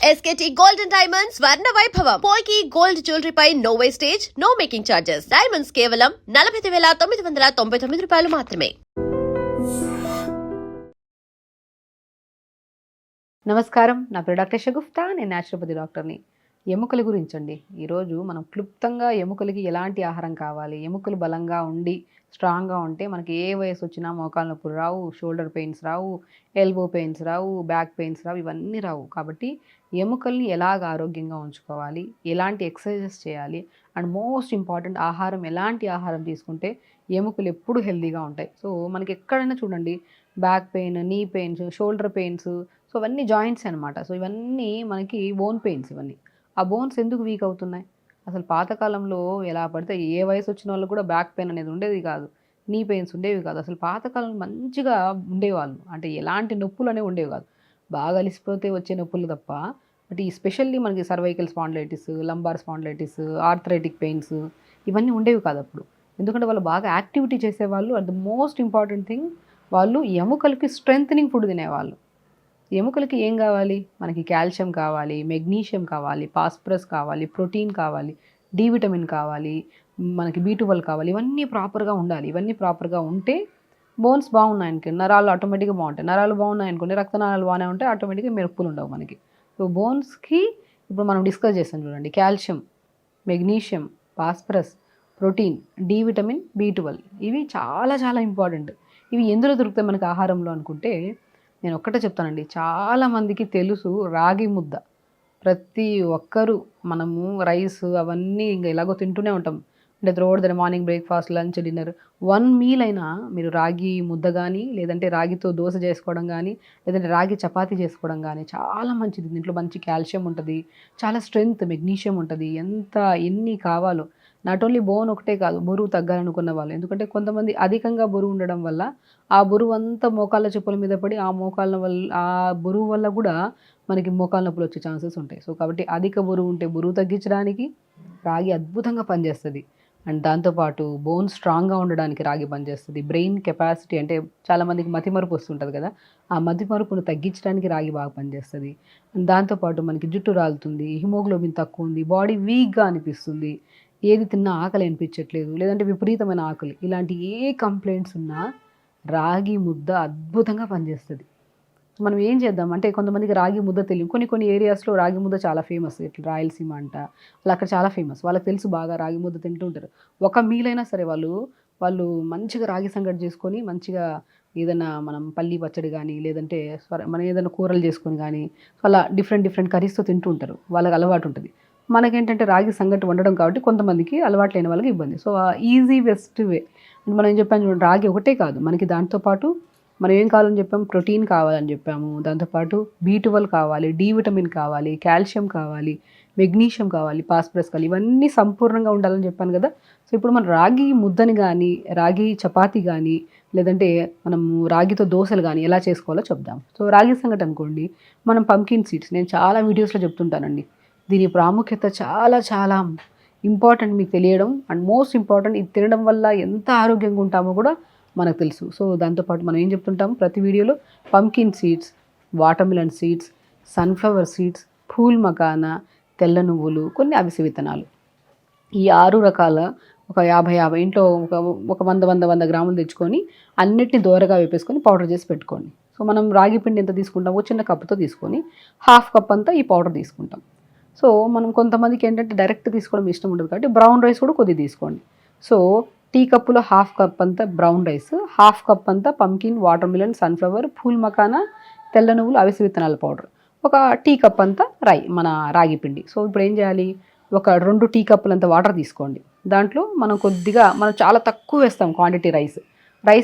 SKT Gold and Diamonds Swarna Vaibhavam. Polki Gold Jewelry pi no wastage, no making charges. Diamonds కేవలం 49,999 రూపాయలు మాత్రమే. నమస్కారం, నా పేరు డాక్టర్ షగుఫ్తా. నేను న్యాచురోపతి డాక్టర్ని. ఎముకల గురించండి. ఈరోజు మనం క్లుప్తంగా ఎముకలకి ఎలాంటి ఆహారం కావాలి, ఎముకలు బలంగా ఉండి స్ట్రాంగ్గా ఉంటే మనకి ఏ వయసు వచ్చినా మోకాళ్ళ నొప్పులు రావు, షోల్డర్ పెయిన్స్ రావు, ఎల్బో పెయిన్స్ రావు, బ్యాక్ పెయిన్స్ రావు, ఇవన్నీ రావు. కాబట్టి ఎముకల్ని ఎలాగ ఆరోగ్యంగా ఉంచుకోవాలి, ఎలాంటి ఎక్సర్సైజెస్ చేయాలి, అండ్ మోస్ట్ ఇంపార్టెంట్ ఆహారం, ఎలాంటి ఆహారం తీసుకుంటే ఎముకలు ఎప్పుడు హెల్తీగా ఉంటాయి. సో మనకి ఎక్కడైనా చూడండి బ్యాక్ పెయిన్, నీ పెయిన్స్, షోల్డర్ పెయిన్స్, సో ఇవన్నీ జాయింట్స్ అనమాట. సో ఇవన్నీ మనకి బోన్ పెయిన్స్. ఇవన్నీ ఆ బోన్స్ ఎందుకు వీక్ అవుతున్నాయి? అసలు పాతకాలంలో ఎలా పడితే ఏ వయసు వచ్చిన వాళ్ళు కూడా బ్యాక్ పెయిన్ అనేది ఉండేది కాదు, నీ పెయిన్స్ ఉండేవి కాదు. అసలు పాతకాలంలో మంచిగా ఉండేవాళ్ళు, అంటే ఎలాంటి నొప్పులు అనేవి ఉండేవి కాదు. బాగా అలిసిపోతే వచ్చే నొప్పులు తప్ప. బట్ ఈ స్పెషల్లీ మనకి cervical spondylitis, lumbar spondylitis, arthritic pains ఇవన్నీ ఉండేవి కాదు అప్పుడు. ఎందుకంటే వాళ్ళు బాగా యాక్టివిటీ చేసేవాళ్ళు. And the most important thing, వాళ్ళు ఎముకలకి స్ట్రెంథనింగ్ ఫుడ్ తినేవాళ్ళు. ఎముకలకి ఏం కావాలి? మనకి కాల్షియం కావాలి, మెగ్నీషియం కావాలి, ఫాస్ఫరస్ కావాలి, ప్రోటీన్ కావాలి, డి విటమిన్ కావాలి, మనకి B12 కావాలి. ఇవన్నీ ప్రాపర్గా ఉండాలి. ఇవన్నీ ప్రాపర్గా ఉంటే బోన్స్ బాగున్నాయనుకోండి, నరాలు ఆటోమేటిక్గా బాగుంటాయి. నరాలు బాగున్నాయనుకోండి, రక్తనాళాలు బాగానే ఉంటాయి, ఆటోమేటిక్గా మెరుపులు ఉండవు మనకి. సో బోన్స్కి ఇప్పుడు మనం డిస్కస్ చేస్తాం చూడండి, calcium, magnesium, phosphorus, protein, D vitamin, B12 ఇవి చాలా చాలా ఇంపార్టెంట్. ఇవి ఎందులో దొరుకుతాయి మనకి ఆహారంలో అనుకుంటే, నేను ఒక్కటే చెప్తానండి, చాలామందికి తెలుసు రాగి ముద్ద. ప్రతి ఒక్కరూ మనము రైస్ అవన్నీ ఇంకా ఎలాగో తింటూనే ఉంటాం. అంటే throughout the morning breakfast, lunch, dinner, 1 meal అయినా మీరు రాగి ముద్ద కానీ, లేదంటే రాగితో దోశ చేసుకోవడం కానీ, లేదంటే రాగి చపాతీ చేసుకోవడం కానీ చాలా మంచిది. దీంట్లో మంచి కాల్షియం ఉంటుంది, చాలా స్ట్రెంగ్త్, మెగ్నీషియం ఉంటుంది. ఎన్ని కావాలో. నాట్ ఓన్లీ బోన్ ఒకటే కాదు, బరువు తగ్గాలనుకున్న వాళ్ళు. ఎందుకంటే కొంతమంది అధికంగా బరువు ఉండడం వల్ల ఆ బరువు అంతా మోకాళ్ళ చెప్పుల మీద పడి ఆ బరువు వల్ల కూడా మనకి మోకాళ్ళ నొప్పులు వచ్చే ఛాన్సెస్ ఉంటాయి. సో కాబట్టి అధిక బరువు ఉంటే బరువు తగ్గించడానికి రాగి అద్భుతంగా పనిచేస్తుంది. అండ్ దాంతోపాటు బోన్ స్ట్రాంగ్గా ఉండడానికి రాగి పనిచేస్తుంది. బ్రెయిన్ కెపాసిటీ, అంటే చాలామందికి మతిమరుపు వస్తుంటుంది కదా, ఆ మతిమరుపును తగ్గించడానికి రాగి బాగా పనిచేస్తుంది. అండ్ దాంతోపాటు మనకి జుట్టు రాలుతుంది, హిమోగ్లోబిన్ తక్కువ ఉంది, బాడీ వీక్గా అనిపిస్తుంది, ఏది తిన్నా ఆకలి అనిపించట్లేదు, లేదంటే విపరీతమైన ఆకలి, ఇలాంటి ఏ కంప్లైంట్స్ ఉన్నా రాగి ముద్ద అద్భుతంగా పనిచేస్తుంది. మనం ఏం చేద్దాం అంటే, కొంతమందికి రాగి ముద్ద తెలియదు. కొన్ని ఏరియాస్లో రాగి ముద్ద చాలా ఫేమస్, ఇట్లా రాయలసీమ అంట, అలా అక్కడ చాలా ఫేమస్. వాళ్ళకి తెలుసు బాగా రాగి ముద్ద తింటుంటారు. ఒక మీల్ అయినా సరే వాళ్ళు మంచిగా రాగి సంగటి చేసుకొని, మంచిగా ఏదైనా మనం పల్లీ పచ్చడి కానీ, లేదంటే మనం ఏదైనా కూరలు చేసుకొని కానీ, అలా డిఫరెంట్ కర్రీస్తో తింటూ ఉంటారు. వాళ్ళకి అలవాటు ఉంటుంది. మనకేంటంటే రాగి సంగటి వండడం కాబట్టి కొంతమందికి అలవాటు లేని వాళ్ళకి ఇబ్బంది. So easy best way. మనం ఏం చెప్పాము చూడండి, రాగి ఒకటే కాదు మనకి, దాంతోపాటు మనం ఏం కావాలని చెప్పాము, ప్రోటీన్ కావాలని చెప్పాము, దాంతోపాటు B12 కావాలి, డి విటమిన్ కావాలి, కాల్షియం కావాలి, మెగ్నీషియం కావాలి, ఫాస్ఫరస్ కావాలి, ఇవన్నీ సంపూర్ణంగా ఉండాలని చెప్పాను కదా. సో ఇప్పుడు మనం రాగి ముద్దని కానీ, రాగి చపాతీ కానీ, లేదంటే మనము రాగితో దోశలు కానీ ఎలా చేసుకోవాలో చెప్దాం. సో రాగి సంగటి అనుకోండి, మనం పంకిన్ సీడ్స్, నేను చాలా వీడియోస్లో చెప్తుంటానండి, దీని ప్రాముఖ్యత చాలా చాలా ఇంపార్టెంట్ మీకు తెలియడం. అండ్ మోస్ట్ ఇంపార్టెంట్, ఇది తినడం వల్ల ఎంత ఆరోగ్యంగా ఉంటామో కూడా మనకు తెలుసు. సో దాంతోపాటు మనం ఏం చెప్తుంటాము ప్రతి వీడియోలో, pumpkin seeds, watermelon seeds, sunflower seeds, phool makhana, తెల్ల నువ్వులు, కొన్ని అవిసె విత్తనాలు, ఈ 6 రకాల ఒక 50 ఇంట్లో ఒక 100 గ్రాములు తెచ్చుకొని అన్నిటిని దోరగా వేపేసుకొని పౌడర్ చేసి పెట్టుకోండి. సో మనం రాగి పిండి ఎంత తీసుకుంటామో చిన్న కప్పుతో తీసుకొని 1/2 కప్ అంతా ఈ పౌడర్ తీసుకుంటాం. సో మనం కొంతమందికి ఏంటంటే డైరెక్ట్ తీసుకోవడం ఇష్టం ఉండదు కాబట్టి బ్రౌన్ రైస్ కూడా కొద్దిగా తీసుకోండి. సో టీ కప్పులో 1/2 కప్ అంతా బ్రౌన్ రైస్, 1/2 కప్ అంతా pumpkin, watermelon, sunflower, phool makhana, తెల్ల నువ్వులు, అవిసె విత్తనాల పౌడర్, ఒక టీ కప్ అంతా మన రాగి పిండి. సో ఇప్పుడు ఏం చేయాలి, ఒక 2 టీ కప్పులంత వాటర్ తీసుకోండి. దాంట్లో మనం చాలా తక్కువ వేస్తాం క్వాంటిటీ రైస్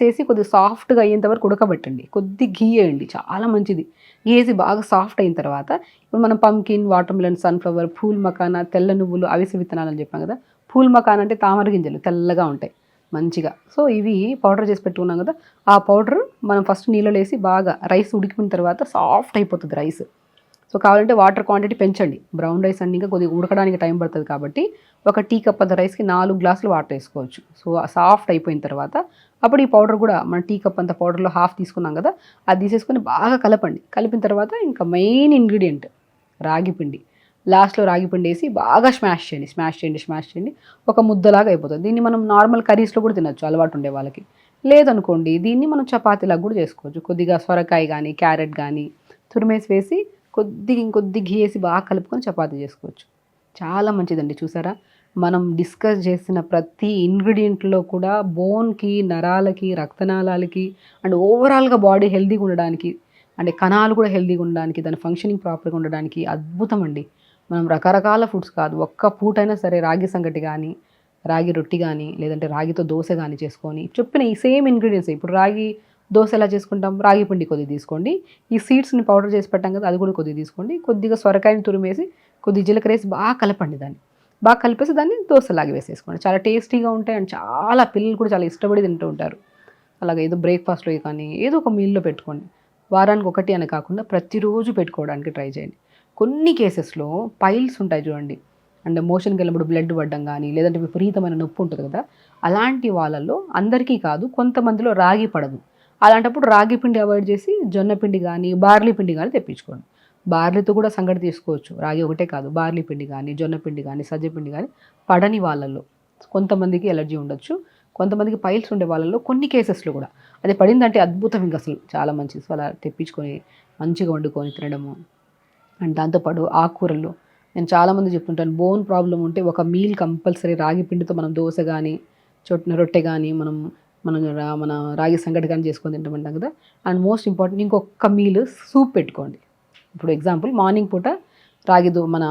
వేసి కొద్దిగా సాఫ్ట్గా అయ్యేంత వరకు ఉడకబెట్టండి. కొద్ది ఘీ వేయండి, చాలా మంచిది. ఘీ వేసి బాగా సాఫ్ట్ అయిన తర్వాత ఇప్పుడు మనం pumpkin, watermelon, sunflower, phool makhana, తెల్ల నువ్వులు, అవిసె విత్తనాలు అని చెప్పాం కదా. ఫూల్ మకానా అంటే తామర గింజలు, తెల్లగా ఉంటాయి మంచిగా. సో ఇవి పౌడర్ చేసి పెట్టుకున్నాం కదా, ఆ పౌడర్ మనం ఫస్ట్ నీళ్ళలో వేసి బాగా రైస్ ఉడికిన తర్వాత సాఫ్ట్ అయిపోతుంది రైస్. సో కావాలంటే వాటర్ క్వాంటిటీ పెంచండి. బ్రౌన్ రైస్ అన్ని ఇంకా కొద్దిగా ఉడకడానికి టైం పడుతుంది కాబట్టి ఒక టీ కప్ అంత రైస్కి 4 గ్లాసులు వాటర్ వేసుకోవచ్చు. సో సాఫ్ట్ అయిపోయిన తర్వాత అప్పుడు ఈ పౌడర్ కూడా మన టీ కప్ అంత పౌడర్లో 1/2 తీసుకున్నాం కదా, అది తీసేసుకొని బాగా కలపండి. కలిపిన తర్వాత ఇంకా మెయిన్ ఇంగ్రీడియంట్ రాగి పిండి. లాస్ట్లో రాగి పిండి వేసి బాగా స్మాష్ చేయండి. ఒక ముద్దలాగా అయిపోతుంది. దీన్ని మనం నార్మల్ కర్రీస్లో కూడా తినొచ్చు అలవాటు ఉండే వాళ్ళకి. లేదనుకోండి దీన్ని మనం చపాతీలాగా కూడా చేసుకోవచ్చు. కొద్దిగా సొరకాయ కానీ క్యారెట్ కానీ తురిమేసి వేసి ఇంకొద్ది ఘీ వేసి బాగా కలుపుకొని చపాతీ చేసుకోవచ్చు. చాలా మంచిదండి. చూసారా, మనం డిస్కస్ చేసిన ప్రతి ఇంగ్రీడియంట్లో కూడా బోన్కి, నరాలకి, రక్తనాళాలకి అండ్ ఓవరాల్గా బాడీ హెల్తీగా ఉండడానికి, అంటే కణాలు కూడా హెల్తీగా ఉండడానికి, దాని ఫంక్షనింగ్ ప్రాపర్గా ఉండడానికి అద్భుతం అండి. మనం రకరకాల ఫుడ్స్ కాదు, ఒక్క పూటైనా సరే రాగి సంగటి కానీ, రాగి రొట్టి కానీ, లేదంటే రాగితో దోశ కానీ చేసుకొని చెప్పిన ఈ సేమ్ ఇంగ్రీడియంట్స్. ఇప్పుడు రాగి దోశ ఎలా చేసుకుంటాం, రాగి పిండి కొద్దిగా తీసుకోండి, ఈ సీడ్స్ని పౌడర్ చేసి పెట్టాం కదా అది కూడా కొద్దిగా తీసుకోండి, కొద్దిగా సొరకాయని తురిమేసి కొద్దిగా జీలకర్ర వేసి బాగా కలపండి. దాన్ని బాగా కలిపేసి దాన్ని దోశలాగా వేసేసుకోండి. చాలా టేస్టీగా ఉంటాయి అండ్ చాలా పిల్లలు కూడా చాలా ఇష్టపడి తింటూ ఉంటారు. అలాగే ఏదో బ్రేక్ఫాస్ట్లో కానీ ఏదో ఒక మీల్లో పెట్టుకోండి. వారానికి ఒకటి అని కాకుండా ప్రతిరోజు పెట్టుకోవడానికి ట్రై చేయండి. కొన్ని కేసెస్లో పైల్స్ ఉంటాయి చూడండి, అండ్ మోషన్కి వెళ్ళినప్పుడు బ్లడ్ పడడం కానీ, లేదంటే విపరీతమైన నొప్పి ఉంటుంది కదా, అలాంటి వాళ్ళల్లో అందరికీ కాదు కొంతమందిలో రాగి పడదు. అలాంటప్పుడు రాగి పిండి అవాయిడ్ చేసి జొన్న పిండి కానీ బార్లీ పిండి కానీ తెప్పించుకోండి. బార్లీతో కూడా సంగటి తీసుకోవచ్చు, రాగి ఒకటే కాదు, బార్లీ పిండి కానీ జొన్న పిండి కానీ సజ్జ పిండి కానీ పడని వాళ్ళల్లో కొంతమందికి ఎలర్జీ ఉండొచ్చు, కొంతమందికి పైల్స్ ఉండే వాళ్ళల్లో కొన్ని కేసెస్లో కూడా అది పడిందంటే అద్భుతం, ఇంకా అసలు చాలా మంచిది. సో అలా తెప్పించుకొని మంచిగా వండుకొని తినడము. అండ్ దాంతోపాటు ఆకుకూరలు, నేను చాలామంది చెప్తుంటాను, బోన్ ప్రాబ్లం ఉంటే ఒక మీల్ కంపల్సరీ రాగి పిండితో మనం దోశ కానీ రొట్టె కానీ మన రాగి సంగటి కానీ చేసుకొని తింటామంటాం కదా. అండ్ మోస్ట్ ఇంపార్టెంట్ ఇంకొక మీల్ సూప్ పెట్టుకోండి. ఇప్పుడు ఎగ్జాంపుల్ మార్నింగ్ పూట మన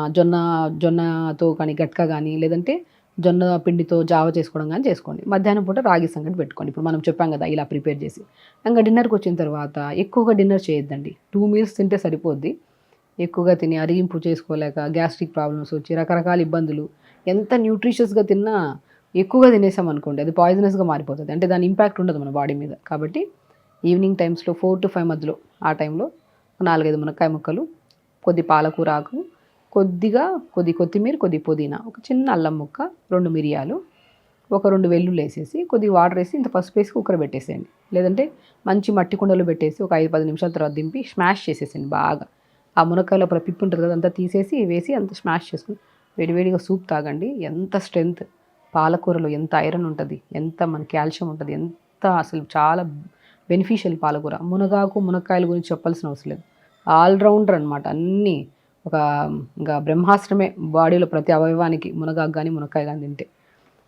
జొన్నతో కానీ గట్కా కానీ, లేదంటే జొన్న పిండితో జావ చేసుకోవడం కానీ చేసుకోండి. మధ్యాహ్నం పూట రాగి సంగటి పెట్టుకోండి. ఇప్పుడు మనం చెప్పాం కదా ఇలా ప్రిపేర్ చేసి. ఇంకా డిన్నర్కి వచ్చిన తర్వాత ఎక్కువగా డిన్నర్ చేయొద్దండి, 2 మీల్స్ తింటే సరిపోద్ది. ఎక్కువగా తిని అరిగింపు చేసుకోలేక గ్యాస్ట్రిక్ ప్రాబ్లమ్స్ వచ్చి రకరకాల ఇబ్బందులు, ఎంత న్యూట్రిషియస్గా తిన్నా ఎక్కువగా తినేసాం అనుకోండి అది పాయిజనస్గా మారిపోతుంది, అంటే దాని ఇంపాక్ట్ ఉండదు మన బాడీ మీద. కాబట్టి ఈవినింగ్ టైమ్స్లో 4 to 5 మధ్యలో ఆ టైంలో 4-5 మునక్కాయ ముక్కలు, కొద్ది పాలకూర ఆకు, కొద్ది కొత్తిమీర, కొద్ది పుదీనా, ఒక చిన్న అల్లం ముక్క, 2 మిరియాలు, ఒక 2 వెల్లుల్లి వేసేసి కొద్దిగా వాటర్ వేసి ఇంత పసుపు వేసి కుక్కర్ పెట్టేసేయండి. లేదంటే మంచి మట్టి కుండలో పెట్టేసి ఒక 5-10 నిమిషాల తర్వాత దింపి స్మాష్ చేసేసేయండి బాగా. ఆ మునక్కాయలో అప్పుడు పిప్పి ఉంటుంది కదా, అంతా తీసేసి వేసి అంత స్మాష్ చేసుకుని వేడివేడిగా సూప్ తాగండి. ఎంత స్ట్రెంగ్త్, పాలకూరలో ఎంత ఐరన్ ఉంటుంది, ఎంత మన కాల్షియం ఉంటుంది, ఎంత అసలు చాలా బెనిఫిషియల్ పాలకూర. మునక్కాయల గురించి చెప్పాల్సిన అవసరం లేదు, ఆల్రౌండర్ అనమాట. అన్నీ ఇంకా బ్రహ్మాస్త్రమే బాడీలో ప్రతి అవయవానికి మునగాకు కానీ మునక్కాయ కానీ తింటే.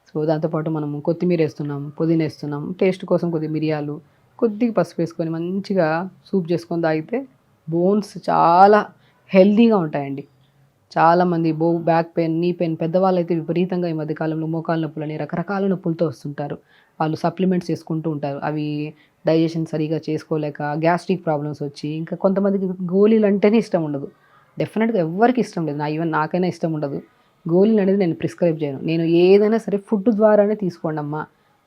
సో దాంతోపాటు మనం కొత్తిమీర వేస్తున్నాం, పుదీనా వేస్తున్నాం, టేస్ట్ కోసం కొద్ది మిరియాలు, కొద్దిగా పసుపు వేసుకొని మంచిగా సూప్ చేసుకొని తాగితే బోన్స్ చాలా హెల్తీగా ఉంటాయండి. చాలామంది బ్యాక్ పెయిన్, నీ పెయిన్, పెద్దవాళ్ళు అయితే విపరీతంగా ఈ మధ్యకాలంలో మోకాలు నొప్పులని రకరకాల నొప్పులతో వస్తుంటారు. వాళ్ళు సప్లిమెంట్స్ చేసుకుంటూ ఉంటారు, అవి డైజెషన్ సరిగా చేసుకోలేక గ్యాస్ట్రిక్ ప్రాబ్లమ్స్ వచ్చి. ఇంకా కొంతమందికి గోళీలు అంటేనే ఇష్టం ఉండదు, డెఫినెట్గా ఎవరికి ఇష్టం లేదు, ఈవెన్ నాకైనా ఇష్టం ఉండదు. గోళీలు అనేది నేను ప్రిస్క్రైబ్ చేయను. నేను ఏదైనా సరే ఫుడ్ ద్వారానే తీసుకోండి అమ్మా,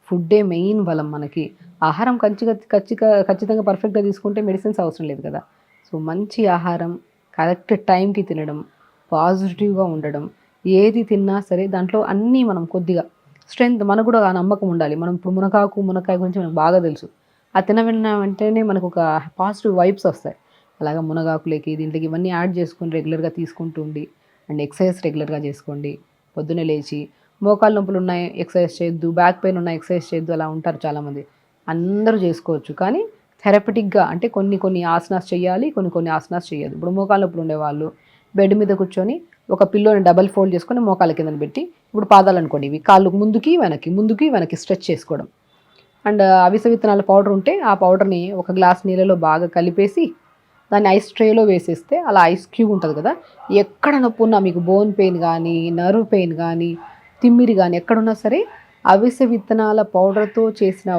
ఫుడ్డే మెయిన్ బలం మనకి. ఆహారం ఖచ్చితంగా పర్ఫెక్ట్గా తీసుకుంటే మెడిసిన్స్ అవసరం లేదు కదా. సో మంచి ఆహారం, కరెక్ట్ టైంకి తినడం, పాజిటివ్గా ఉండడం, ఏది తిన్నా సరే దాంట్లో అన్నీ మనం కొద్దిగా స్ట్రెంగ్త్, మనకు కూడా ఆ నమ్మకం ఉండాలి. మనం ఇప్పుడు మునక్కాయ గురించి మనకు బాగా తెలుసు, ఆ తినవిన్న వెంటనే మనకు ఒక పాజిటివ్ వైబ్స్ వస్తాయి. అలాగా మునగాకులకి దీంట్లోకి ఇవన్నీ యాడ్ చేసుకొని రెగ్యులర్గా తీసుకుంటూ ఉండి, అండ్ ఎక్సర్సైజ్ రెగ్యులర్గా చేసుకోండి. పొద్దున్నే లేచి మోకాలు నొప్పులు ఉన్నాయి ఎక్సర్సైజ్ చేయొద్దు, బ్యాక్ పెయిన్ ఉన్నాయి ఎక్సర్సైజ్ చేయొద్దు, అలా ఉంటారు చాలామంది. అందరూ చేసుకోవచ్చు, కానీ థెరపటిక్గా, అంటే కొన్ని ఆసనాస్ చేయాలి, కొన్ని ఆసనాస్ చేయదు. ఇప్పుడు మోకాలు నొప్పులు ఉండేవాళ్ళు బెడ్ మీద కూర్చొని ఒక పిల్లోని డబల్ ఫోల్డ్ చేసుకొని మోకాళ్ళ కింద పెట్టి, ఇప్పుడు పాదాలు అనుకోండి, ఇవి కాళ్ళు ముందుకి వెనక్కి స్ట్రెచ్ చేసుకోవడం. అండ్ అవిసె విత్తనాల పౌడర్ ఉంటే ఆ పౌడర్ని ఒక గ్లాస్ నీళ్ళలో బాగా కలిపేసి దాన్ని ఐస్ ట్రేలో వేసేస్తే, అలా ఐస్ క్యూబ్ ఉంటుంది కదా, ఎక్కడ నొప్పి ఉన్నా మీకు బోన్ పెయిన్ కానీ, నర్వ్ పెయిన్ కానీ, తిమ్మిరి కానీ ఎక్కడున్నా సరే అవిసె విత్తనాల పౌడర్తో చేసిన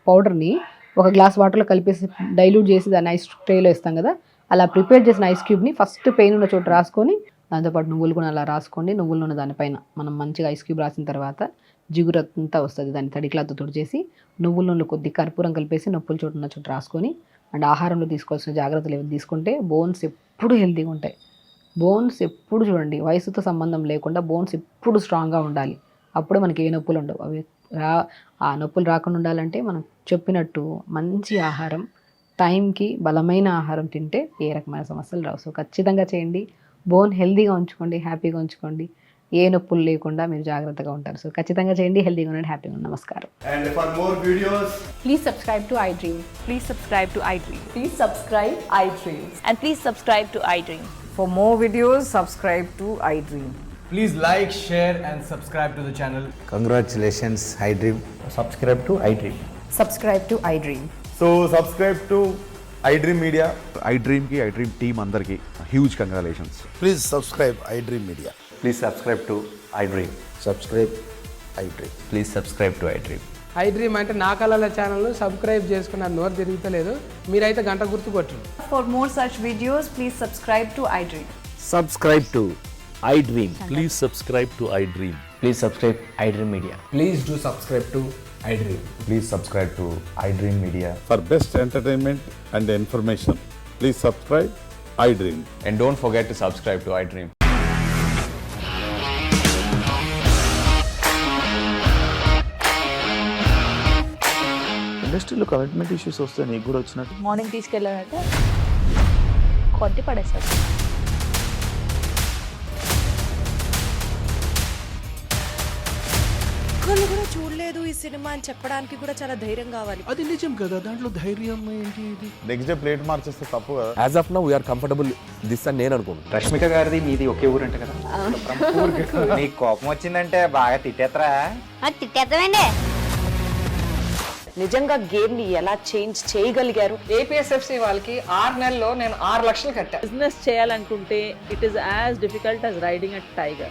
పౌడర్ని ఒక గ్లాస్ వాటర్లో కలిపేసి డైల్యూట్ చేసి దాన్ని ఐస్ ట్రేలో వేస్తాం కదా, అలా ప్రిపేర్ చేసిన ఐస్ క్యూబ్ని ఫస్ట్ పెయిన్ ఉన్న చోట రాసుకొని, దాంతోపాటు నువ్వులు కూడా అలా రాసుకోండి. నువ్వులు ఉన్న దానిపైన మనం మంచిగా ఐస్ క్యూబ్ రాసిన తర్వాత జిగురంతా వస్తుంది, దాన్ని తడి క్లాత్ తుడిచేసి నువ్వుల నూనెలో కొద్ది కర్పూరం కలిపేసి నొప్పుల చోటు ఉన్న చోట రాసుకొని, అండ్ ఆహారంలో తీసుకోవాల్సిన జాగ్రత్తలు ఏవి తీసుకుంటే బోన్స్ ఎప్పుడు హెల్తీగా ఉంటాయి. బోన్స్ ఎప్పుడు చూడండి, వయసుతో సంబంధం లేకుండా బోన్స్ ఎప్పుడు స్ట్రాంగ్గా ఉండాలి, అప్పుడే మనకి ఏ నొప్పులు ఉండవు. అవి ఆ నొప్పులు రాకుండా ఉండాలంటే మనం చెప్పినట్టు మంచి ఆహారం, టైంకి బలమైన ఆహారం తింటే ఏ రకమైన సమస్యలు రావు. సో ఖచ్చితంగా చేయండి. బోన్ హెల్దీగా ఉంచుకోండి, హ్యాపీగా ఉంచుకోండి. ఏ నొప్పులు లేకుండా మీరు జాగ్రత్తగా ఉంటారు. సో ఖచ్చితంగా చేయండి. హెల్దీగా ఉండండి, హ్యాపీగా ఉండండి. నమస్కారం. And for more videos, Please subscribe to iDream. Please subscribe to iDream. Please subscribe iDream. And please subscribe to iDream. For more videos, subscribe to iDream. please like, share and subscribe to the channel. Congratulations, iDream. Subscribe to iDream. Subscribe to iDream. So subscribe to iDream Media. iDream की iDream team अंदर की huge congratulations. Please subscribe iDream Media. Please subscribe to iDream. Subscribe iDream. Please subscribe to iDream. iDream అంటే నా కళల channel subscribe చేసుకున్న నోరు తిరుగుతలేదు. మీరైతే గంట గుర్తు కొట్టండి. For more such videos, please subscribe to iDream. Subscribe to iDream. Please subscribe to iDream. Please subscribe iDream Media. Please do subscribe to iDream. Please subscribe to iDream Media. For best entertainment and information, please subscribe iDream. And don't forget to subscribe to iDream. ఇండస్ట్రీలో commitment issues వస్తే నీకు కూడా వచ్చినట్టు morning తీసుకెళ్ళారంటే కొట్టి పడేస్తారు. ఒక్కళ్ళు కూడా చూడలేదు ఈ సినిమా అని చెప్పడానికి కూడా చాలా ధైర్యం కావాలి. అది నిజం కదా, దాంట్లో ధైర్యం ఏంటి? ఇది నెక్స్ట్ డే ప్లేట్ మార్చేస్తే తప్పు కదా. As of now we are comfortable this అని నేను అనుకుంటున్నాను. రష్మిక గారిది మీది ఒకే ఊరంట కదా? నీకు కోపం వచ్చిందంటే బాగా తిట్టేత్తరా? తిట్టేద్దామండి. నిజంగా గేమ్ ని ఎలా చేంజ్ చేయగలిగారు? ఏపీఎస్ఎఫ్సి వాళ్ళకి 6 నెలల్లో నేను 6 లక్షలు కట్టా. బిజినెస్ చేయాలనుకుంటే it is as difficult as riding a tiger.